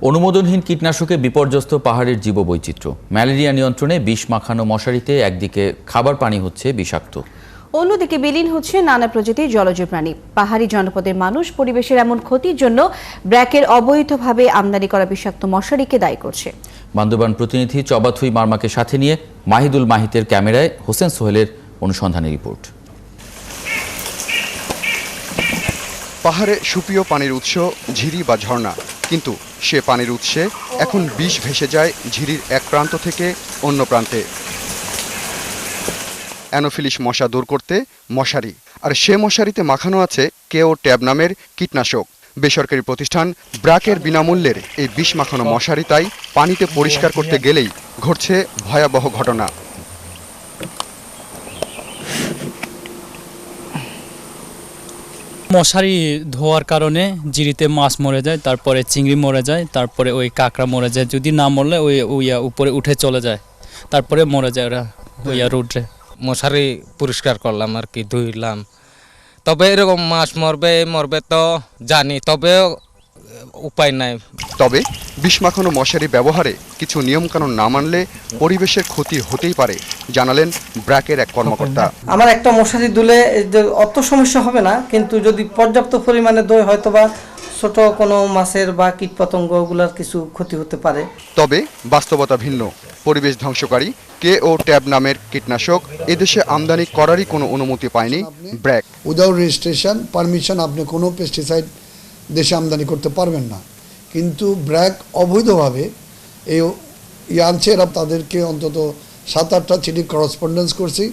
অনুমোদনহীন কীটনাশকে বিপর্যস্ত পাহাড়ের জীববৈচিত্র্য। ম্যালেরিয়া নিয়ন্ত্রণে বিষ মাখানো মশারিতে একদিকে খাবার পানি হচ্ছে বিষাক্ত, অন্যদিকে বিলীন হচ্ছে নানা প্রজাতির জলজ প্রাণী। পাহাড়ি জনপদের মানুষ পরিবেশের এমন ক্ষতির জন্য ব্র্যাকের অবৈধভাবে আমদানি করা বিষাক্ত মশারিকে দায়ী করছে। বান্দরবান প্রতিনিধি চবাথুই মারমাকে সাথে নিয়ে মাহিদুল মাহিতের ক্যামেরায় হোসেন সোহেলের অনুসন্ধানী রিপোর্ট। পাহাড়ে সুপ্রিয় পানির উৎস ঝিরি বা ঝর্ণা, কিন্তু সে পানির উৎসে এখন বিষ ভেসে যায় ঝিরির এক প্রান্ত থেকে অন্য প্রান্তে। অ্যানোফিলিস মশা দূর করতে মশারি, আর সে মশারিতে মাখানো আছে কেও ট্যাব নামের কীটনাশক। বেসরকারি প্রতিষ্ঠান ব্র্যাকের বিনামূল্যের এই বিষ মাখানো মশারি তাই পানিতে পরিষ্কার করতে গেলেই ঘটছে ভয়াবহ ঘটনা। মশারি ধোয়ার কারণে জিরিতে মাছ মরে যায়, তারপরে চিংড়ি মরে যায়, তারপরে ওই কাঁকড়া মরে যায়। যদি না মরলে ওই উপরে উঠে চলে যায়, তারপরে মরে যায় ওরা রোডে। মশারি পরিষ্কার করলাম আর কি, ধুইলাম। তবে এরকম মাছ মরবে তো জানি, তবে উপায় নাই। তবে বিষ মাখানো মশারি ব্যবহারে কিছু নিয়মকানুন না মানলে পরিবেশের ক্ষতি হতেই পারে, জানালেন ব্র্যাকের এক কর্মকর্তা। আমার একটা মশারি দুলে অত সমস্যা হবে না, কিন্তু যদি পর্যাপ্ত পরিমাণে দই হয়তোবা ছোট কোনো মাছের বা কীটপতঙ্গগুলোর কিছু ক্ষতি হতে পারে। তবে বাস্তবতা ভিন্ন। পরিবেশ ধ্বংসকারী কেও ট্যাব নামের কীটনাশক এদেশে আমদানি করারই কোনো অনুমতি পায়নি ব্র্যাক। উইদাউট রেজিস্ট্রেশন পারমিশন আপনি কোনো পেস্টিসাইড দেশে আমদানি করতে পারবেন না, কিন্তু ব্র্যাক অবৈধভাবে এই আনছে। এরা তাদেরকে অন্তত 7-8টা চিঠি করসপন্ডেন্স করছি,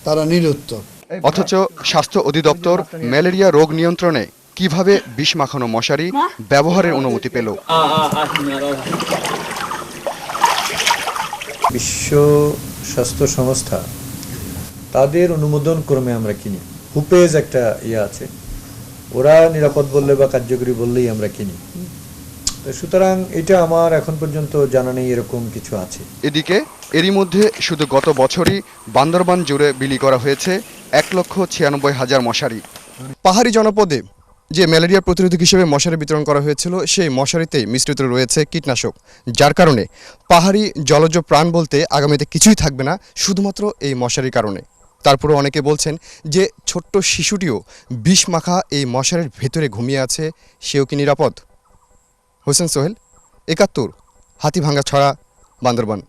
তারা নিরুত্তর। অথচ স্বাস্থ্য অধিদপ্তর ম্যালেরিয়া রোগ নিয়ন্ত্রণে কিভাবে বিষ মাখানো মশারি ব্যবহারের অনুমতি পেল? বিশ্ব স্বাস্থ্য সংস্থা তাদের অনুমোদন ক্রমে আমরা কিনি। হুপেজ একটা আছে, ওরা নিরাপদ বললে বা কার্যকরী বললেই আমরা কিনি। সুতরাং এটা আমার এখন পর্যন্ত জানা নেই এরকম কিছু আছে। এদিকে এরই মধ্যে শুধু গত বছরই বান্দরবান জুড়ে বিলি করা হয়েছে 1,96,000 মশারি। পাহাড়ি জনপদে যে ম্যালেরিয়া প্রতিরোধক হিসেবে মশারি বিতরণ করা হয়েছিল, সেই মশারিতেই মিশ্রিত রয়েছে কীটনাশক, যার কারণে পাহাড়ি জলজ প্রাণ বলতে আগামীতে কিছুই থাকবে না শুধুমাত্র এই মশারির কারণে। তারপরে অনেকে বলছেন যে ছোট্ট শিশুটিও বিষ মাখা এই মশারির ভেতরে ঘুমিয়ে আছে, সেও কি নিরাপদ? হোসেন সোহেল, 71, হাতিভাঙ্গা ছড়া, বান্দরবান।